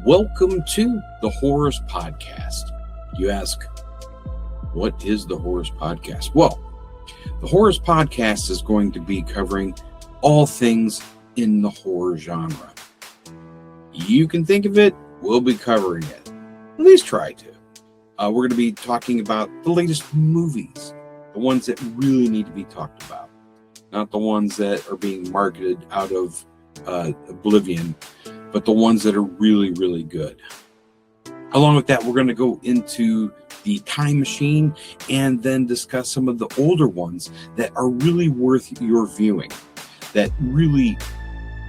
Welcome to the Horrors Podcast. You ask, what is the Horrors Podcast? Well, the Horrors Podcast is going to be covering all things in the horror genre. You can think of it, we'll be covering it. At least try to. We're going to be talking about the latest movies, the ones that really need to be talked about, not the ones that are being marketed out of oblivion, but the ones that are really, really good. Along with that, we're going to go into the time machine and then discuss some of the older ones that are really worth your viewing, that really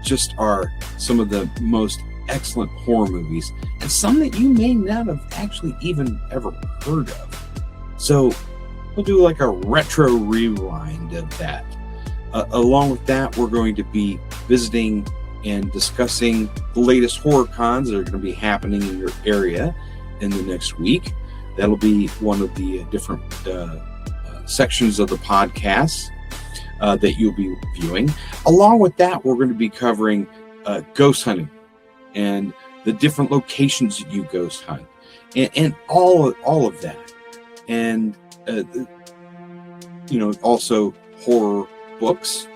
just are some of the most excellent horror movies, and some that you may not have actually even ever heard of. So we'll do like a retro rewind of that. Along with that, we're going to be visiting and discussing the latest horror cons that are going to be happening in your area in the next week. That'll be one of the different sections of the podcast that you'll be viewing. Along with that, we're going to be covering ghost hunting and the different locations that you ghost hunt, and all of that. And also horror books.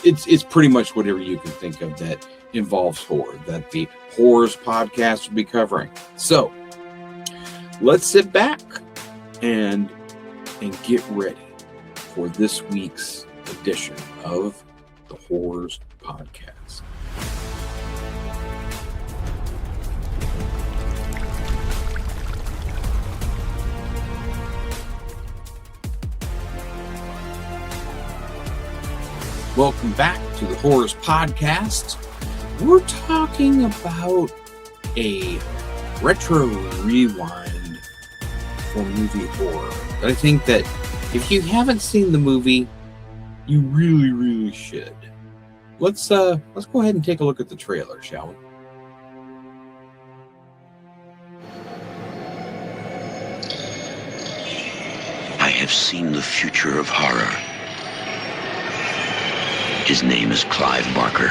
It's pretty much whatever you can think of that involves horror that the Horrors Podcast will be covering. So let's sit back and get ready for this week's edition of the Horrors Podcast. Welcome back to the Horrors Podcast. We're talking about a retro rewind for movie horror. But I think that if you haven't seen the movie, you really, really should. Let's go ahead and take a look at the trailer, shall we? I have seen the future of horror. His name is Clive Barker.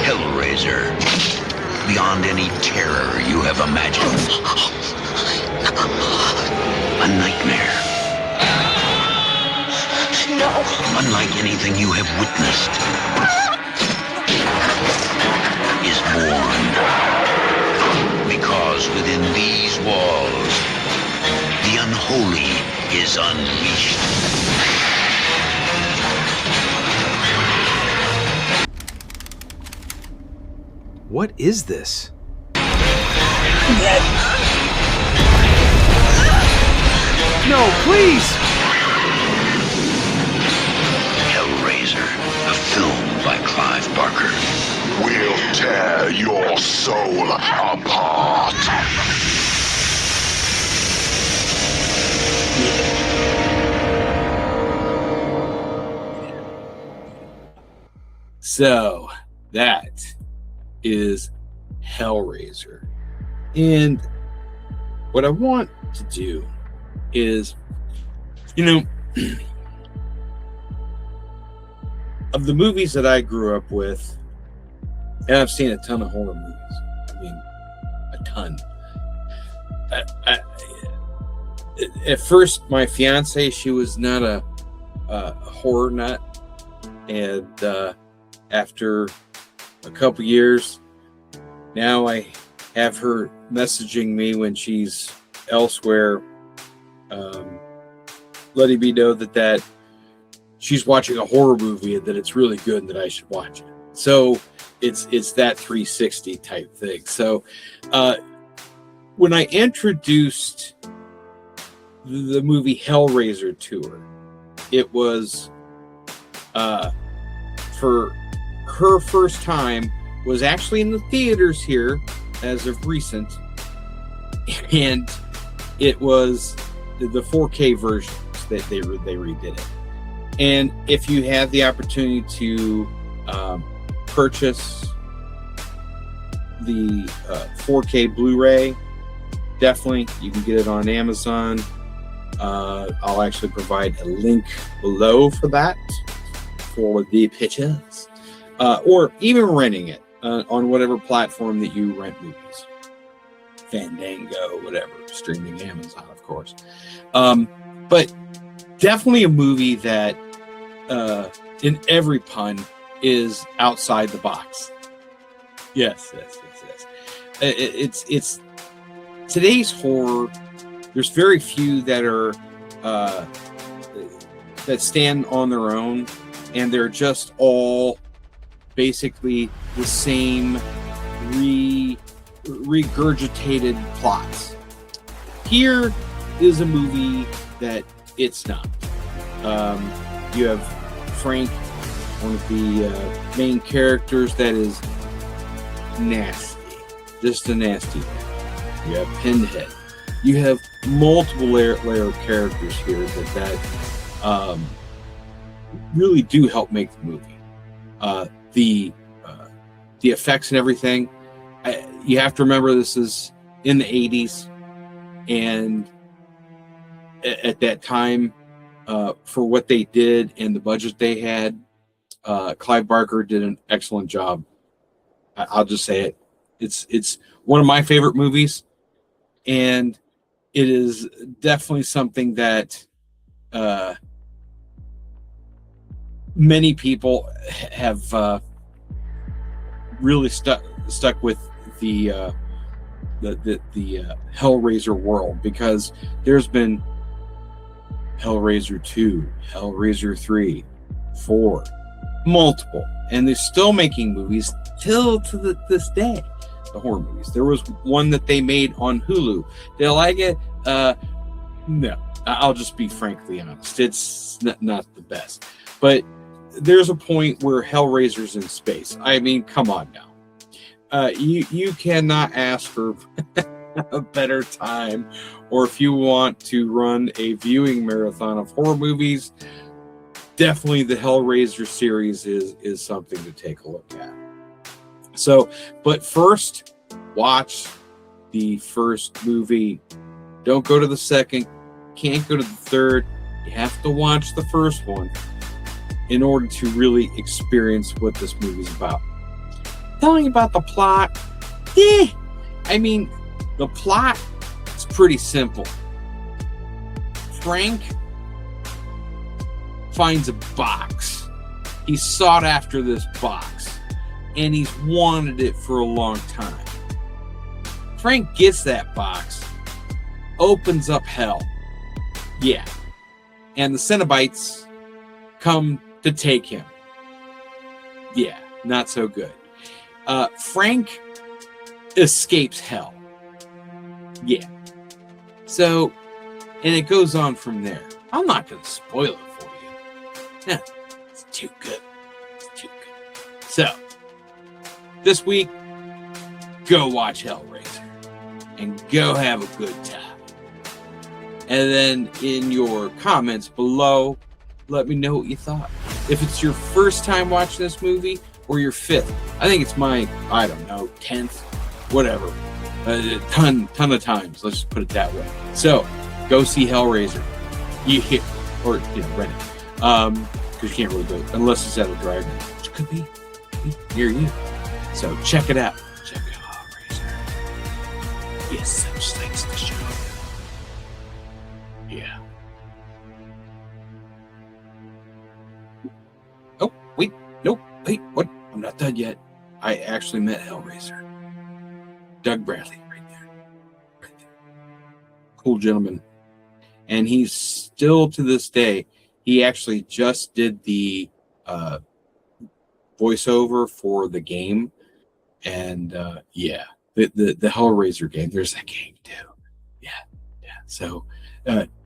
Hellraiser. Beyond any terror you have imagined. A nightmare. No. Unlike anything you have witnessed, is born. Because within these walls, the unholy is unleashed. What is this? No, please! Hellraiser, a film by Clive Barker. We'll tear your soul apart. So that is Hellraiser. And what I want to do is, of the movies that I grew up with, and I've seen a ton of horror movies. I mean, a ton. At first, my fiance, she was not a horror nut. And after a couple years, now I have her messaging me when she's elsewhere, letting me know that she's watching a horror movie and that it's really good and that I should watch it. So it's that 360 type thing. So when I introduced the movie Hellraiser to her, it was for her first time, was actually in the theaters here as of recent, and it was the 4K versions that they redid it. And if you have the opportunity to purchase the 4K Blu-ray, definitely you can get it on Amazon. I'll actually provide a link below for that, for the pictures, or even renting it on whatever platform that you rent movies. Fandango, whatever, streaming Amazon, of course. But definitely a movie that, in every pun, is outside the box. Yes. It's today's horror. There's very few that are that stand on their own, and they're just all basically the same regurgitated plots. Here is a movie that it's not. You have Frank, one of the main characters, that is nasty, just a nasty man. You have Pinhead. You have multiple layer of characters here that really do help make the movie. The effects and everything. You have to remember this is in the 80s, and at that time, for what they did and the budget they had, Clive Barker did an excellent job. I'll just say it. It's one of my favorite movies, and it is definitely something that many people have really stuck with the Hellraiser world, because there's been Hellraiser 2, Hellraiser 3, 4, multiple, and they're still making movies till to this day. The horror movies. There was one that they made on Hulu. Did I like it? No. I'll just be frankly honest. It's not the best. But there's a point where Hellraiser's in space. I mean, come on now. You cannot ask for a better time, or if you want to run a viewing marathon of horror movies, definitely the Hellraiser series is something to take a look at. So, but first, watch the first movie. Don't go to the second. Can't go to the third. You have to watch the first one in order to really experience what this movie's about. Telling you about the plot, I mean, the plot is pretty simple. Frank finds a box. He sought after this box, and he's wanted it for a long time. Frank gets that box, opens up hell. Yeah. And the Cenobites come to take him. Yeah, not so good. Frank escapes hell. Yeah. So, and it goes on from there. I'm not going to spoil it for you. No, it's too good. It's too good. So, this week, go watch Hellraiser and go have a good time. And then in your comments below, let me know what you thought. If it's your first time watching this movie, or your fifth, I think it's my, I don't know, 10th, whatever, a ton of times. Let's just put it that way. So go see Hellraiser, or rent it, because you can't really go unless it's at a drive-in, which could be near you. So check it out. Check out Hellraiser. Yes, such things to show. Yeah. Oh, wait. Nope. Wait, what? I'm not done yet. I actually met Hellraiser. Doug Bradley, right there. Cool gentleman. And he's still, to this day, he actually just did the voiceover for the game. And yeah, the Hellraiser game. There's that game too. Yeah. So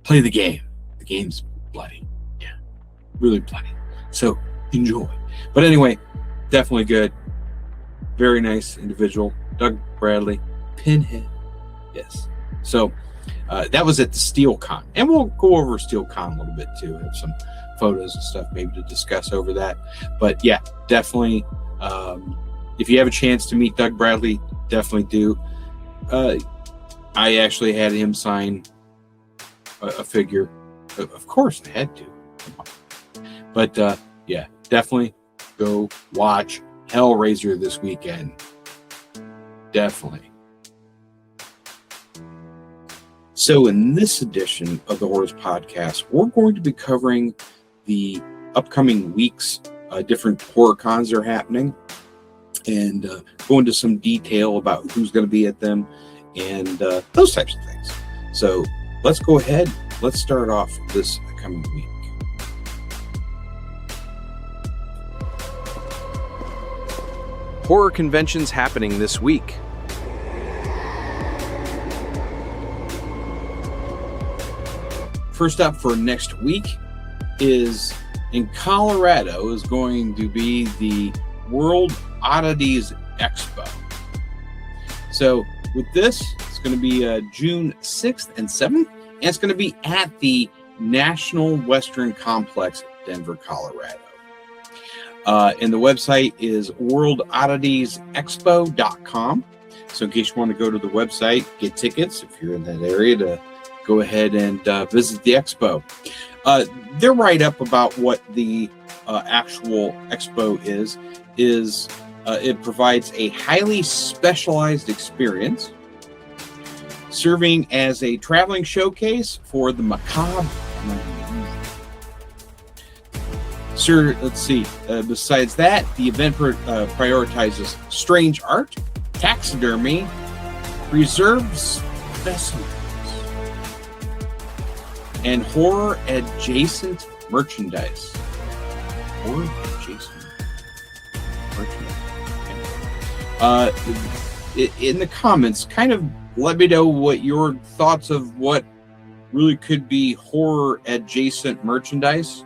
play the game. The game's bloody. Yeah. Really bloody. So enjoy. But anyway, definitely good. Very nice individual. Doug Bradley. Pinhead. Yes. So that was at the SteelCon. And we'll go over SteelCon a little bit too. Have some photos and stuff, maybe to discuss over that. But yeah, definitely, if you have a chance to meet Doug Bradley, definitely do. I actually had him sign a figure. Of course, I had to. But yeah, definitely go watch Hellraiser this weekend. Definitely. So in this edition of the Horrors Podcast, we're going to be covering the upcoming weeks, different horror cons that are happening, and go into some detail about who's going to be at them and those types of things. So let's go ahead. Let's start off this coming week. Horror conventions happening this week. First up for next week is in Colorado is going to be the World Oddities Expo. So with this, it's going to be June 6th and 7th, and it's going to be at the National Western Complex, Denver, Colorado. And the website is worldodditiesexpo.com. So in case you want to go to the website, get tickets if you're in that area to go ahead and visit the expo. They're right up about what the actual expo is it provides a highly specialized experience, serving as a traveling showcase for the macabre. Sir, let's see. Besides that, the event prioritizes strange art, taxidermy, preserved specimens, and horror-adjacent merchandise. Horror-adjacent merchandise. Okay. In the comments, kind of let me know what your thoughts of what really could be horror-adjacent merchandise.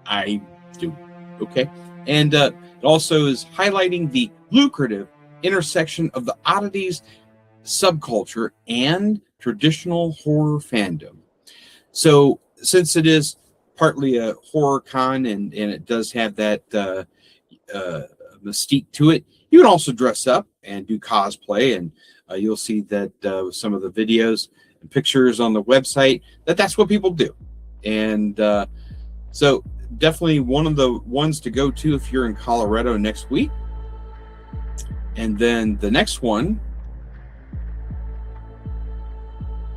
I do. Okay. And it also is highlighting the lucrative intersection of the oddities subculture and traditional horror fandom. So since it is partly a horror con and it does have that mystique to it, you can also dress up and do cosplay, and you'll see that some of the videos and pictures on the website that's what people do. And so definitely one of the ones to go to if you're in Colorado next week. And then the next one,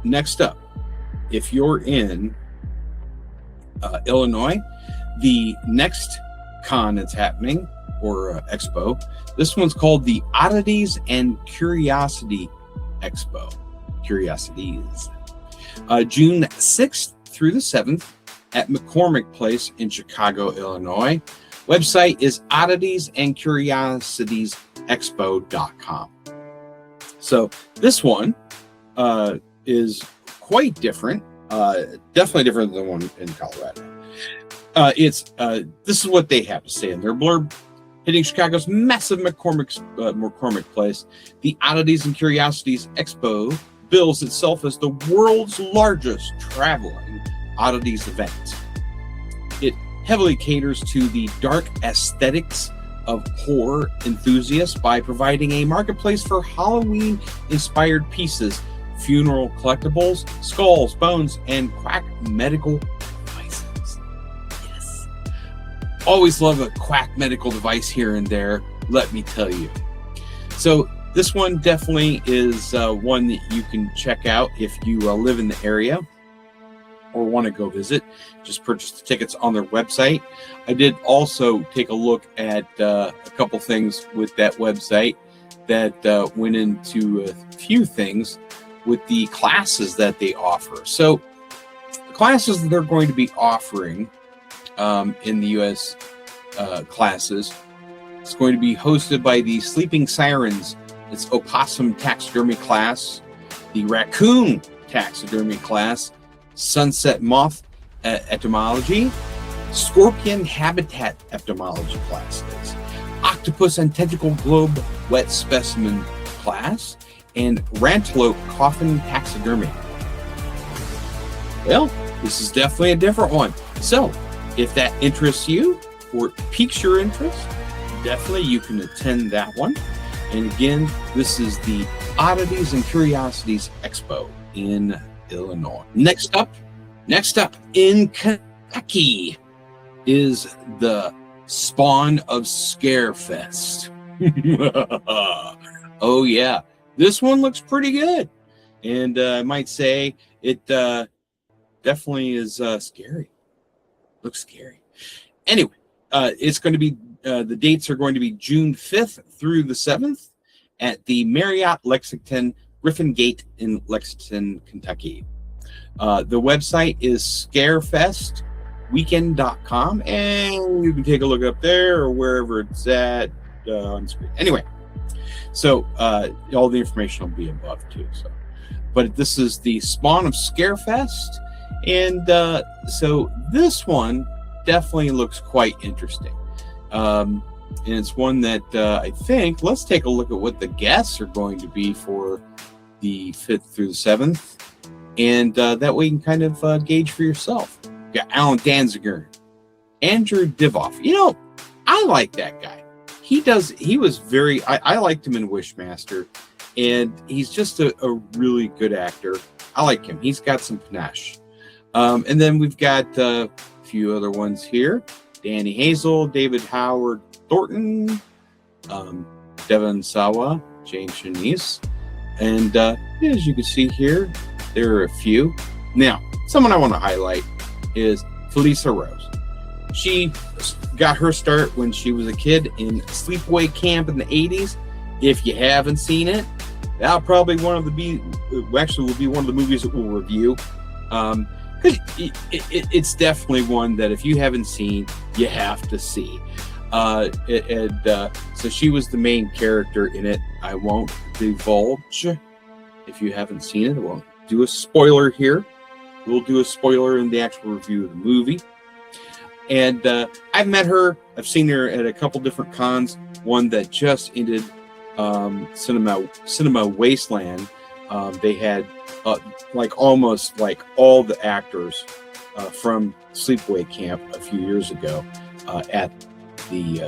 next up, if you're in Illinois, the next con that's happening, or expo, this one's called the Oddities and Curiosity Expo. Curiosities. June 6th through the 7th at McCormick Place in Chicago, Illinois. Website is odditiesandcuriositiesexpo.com. So this one is quite different, definitely different than the one in Colorado. This is what they have to say in their blurb. Hitting Chicago's massive McCormick Place, the Oddities and Curiosities Expo bills itself as the world's largest traveling oddities event. It heavily caters to the dark aesthetics of horror enthusiasts by providing a marketplace for Halloween-inspired pieces, funeral collectibles, skulls, bones, and quack medical devices. Yes. Always love a quack medical device here and there, let me tell you. So this one definitely is one that you can check out if you live in the area or want to go visit. Just purchase the tickets on their website. I did also take a look at a couple things with that website that went into a few things with the classes that they offer. So the classes that they're going to be offering in the U.S. Classes, it's going to be hosted by the Sleeping Sirens. It's Opossum Taxidermy class, the Raccoon Taxidermy class, Sunset Moth Etymology, Scorpion Habitat Etymology classes, Octopus and Tentacle Globe Wet Specimen class, and Rantelope Coffin Taxidermy. Well, this is definitely a different one. So, if that interests you or piques your interest, definitely you can attend that one. And again, this is the Oddities and Curiosities Expo in Illinois. Next up in Kentucky is the Spawn of Scarefest. Oh yeah, this one looks pretty good, and I might say it definitely is scary. Looks scary. Anyway, it's going to be the dates are going to be June 5th through the 7th at the Marriott Lexington Griffin Gate in Lexington, Kentucky. The website is scarefestweekend.com, and you can take a look up there or wherever it's at on the screen. Anyway, so all the information will be above too. So, but this is the Spawn of Scarefest, and so this one definitely looks quite interesting. And it's one that I think, let's take a look at what the guests are going to be for the 5th through the 7th. And that way you can kind of gauge for yourself. You got Alan Danziger, Andrew Divoff. You know, I like that guy. I liked him in Wishmaster, and he's just a really good actor. I like him. He's got some panache. And then we've got a few other ones here. Danny Hazel, David Howard Thornton, Devon Sawa, James Shanice. And as you can see here, there are a few. Now, someone I want to highlight is Felissa Rose. She got her start when she was a kid in Sleepaway Camp in the 80s. If you haven't seen it, that'll probably will be one of the movies that we'll review. It's definitely one that if you haven't seen, you have to see. So she was the main character in it. I won't divulge if you haven't seen it. I won't do a spoiler here. We'll do a spoiler in the actual review of the movie. And I've met her. I've seen her at a couple different cons. One that just ended, Cinema Wasteland. They had almost like all the actors from Sleepaway Camp a few years ago at the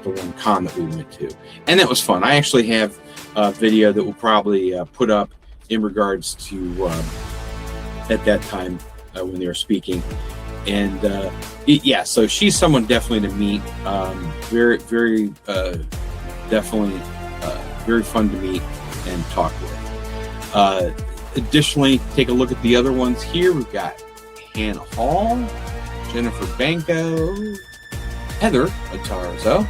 one con that we went to, and that was fun. I actually have a video that we'll probably put up in regards to at that time when they were speaking, and so she's someone definitely to meet. Very, very, definitely very fun to meet and talk with. Additionally, take a look at the other ones here. We've got Hannah Hall, Jennifer Banco, Heather Atarzo,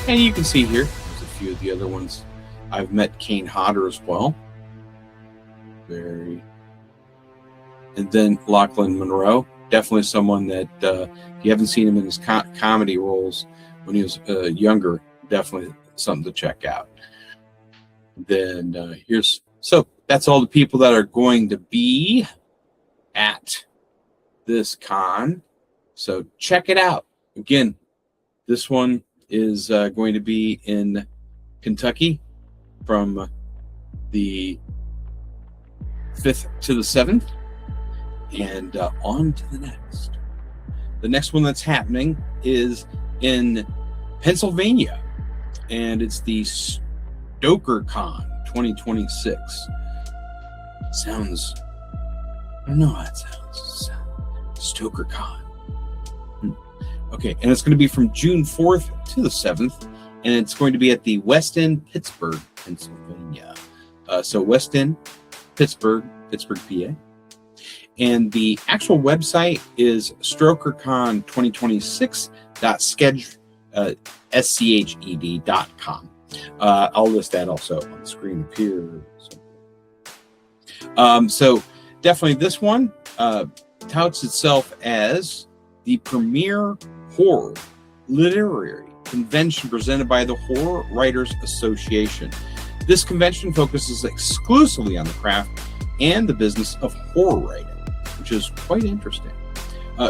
and you can see here there's a few of the other ones. I've met Kane Hodder as well. And then Lachlan Monroe, definitely someone that if you haven't seen him in his comedy roles when he was younger, definitely something to check out. Then so that's all the people that are going to be at this con. So check it out. Again, this one is going to be in Kentucky from the 5th to the 7th. And on to the next. The next one that's happening is in Pennsylvania. And it's the Stoker Con 2026. Sounds, I don't know how that sounds. Stoker Con. Okay, and it's going to be from June 4th to the 7th, and it's going to be at the West End, Pittsburgh, Pennsylvania. So West End, Pittsburgh, PA. And the actual website is StrokerCon2026.sched.com. I'll list that also on the screen up here. So definitely this one touts itself as the premier horror literary convention presented by the Horror Writers Association. This convention focuses exclusively on the craft and the business of horror writing, which is quite interesting,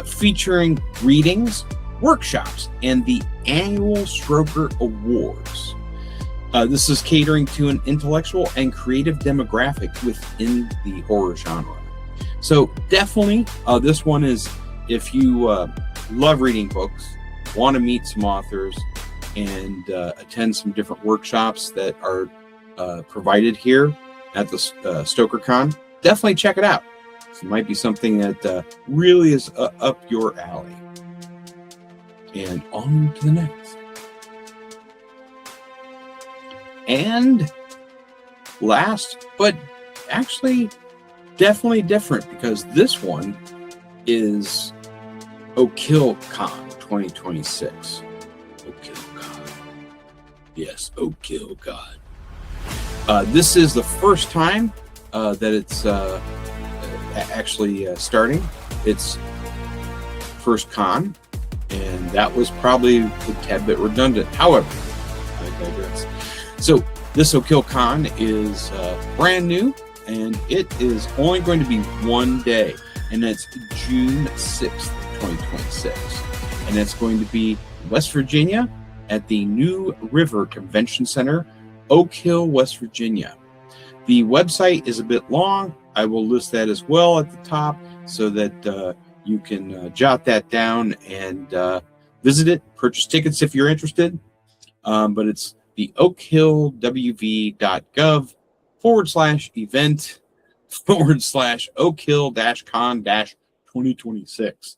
featuring readings, workshops, and the annual Stroker Awards. This is catering to an intellectual and creative demographic within the horror genre. So definitely, this one is, if you love reading books, want to meet some authors, and attend some different workshops that are provided here at the StokerCon, definitely check it out. It might be something that really is up your alley. And on to the next. And last, but actually definitely different, because this one is Oak Hill Con 2026. Oak Hill Con. Yes, Oak Hill Con. This is the first time that it's actually starting. It's first con, and that was probably a tad bit redundant. However, I digress. So this Oak Hill Con is brand new, and it is only going to be one day, and that's June 6th, 2026. And it's going to be West Virginia at the New River Convention Center, Oak Hill, West Virginia. The website is a bit long. I will list that as well at the top so that you can jot that down and visit it, purchase tickets if you're interested. But it's the oakhillwv.gov/event/Oak Hill-con-2026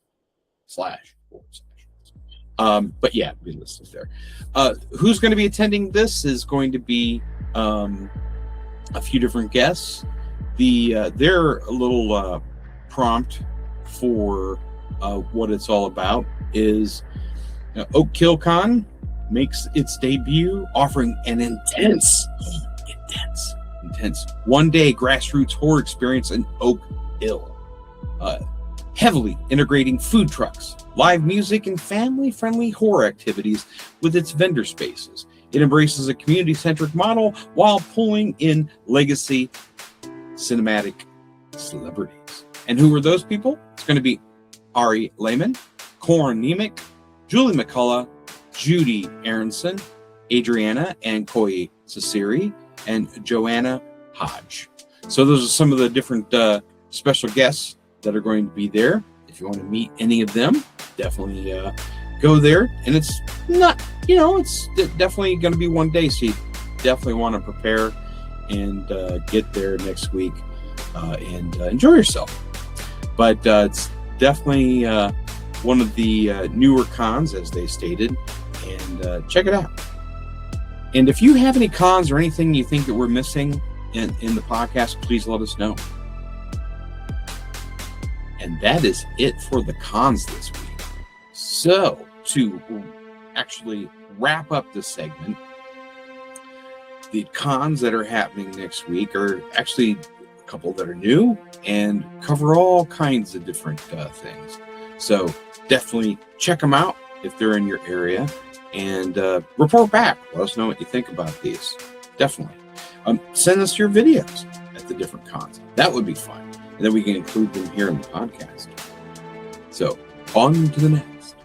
/. But yeah, we listed there. Who's going to be attending this is going to be a few different guests. Their little prompt for what it's all about is Oak Hill Con makes its debut, offering an intense one-day grassroots horror experience in Oak Hill, heavily integrating food trucks, live music, and family-friendly horror activities with its vendor spaces. It embraces a community-centric model while pulling in legacy cinematic celebrities. And who are those people? It's going to be Ari Lehman, Corin Nemec, Julie McCullough, Judy Aronson, Adriana and Koi Sasiri, and Joanna Hodge. So those are some of the different special guests that are going to be there. If you want to meet any of them, definitely go there. And it's not, it's definitely going to be one day, so you definitely want to prepare and get there next week and enjoy yourself. But it's definitely one of the newer cons, as they stated, and check it out. And if you have any cons or anything you think that we're missing in the podcast, please let us know. And that is it for the cons this week. So, to actually wrap up this segment, the cons that are happening next week are actually a couple that are new and cover all kinds of different things. So, definitely check them out if they're in your area, and report back. Let us know what you think about these. Definitely. Send us your videos at the different cons. That would be fun. And then we can include them here in the podcast. So, on to the next.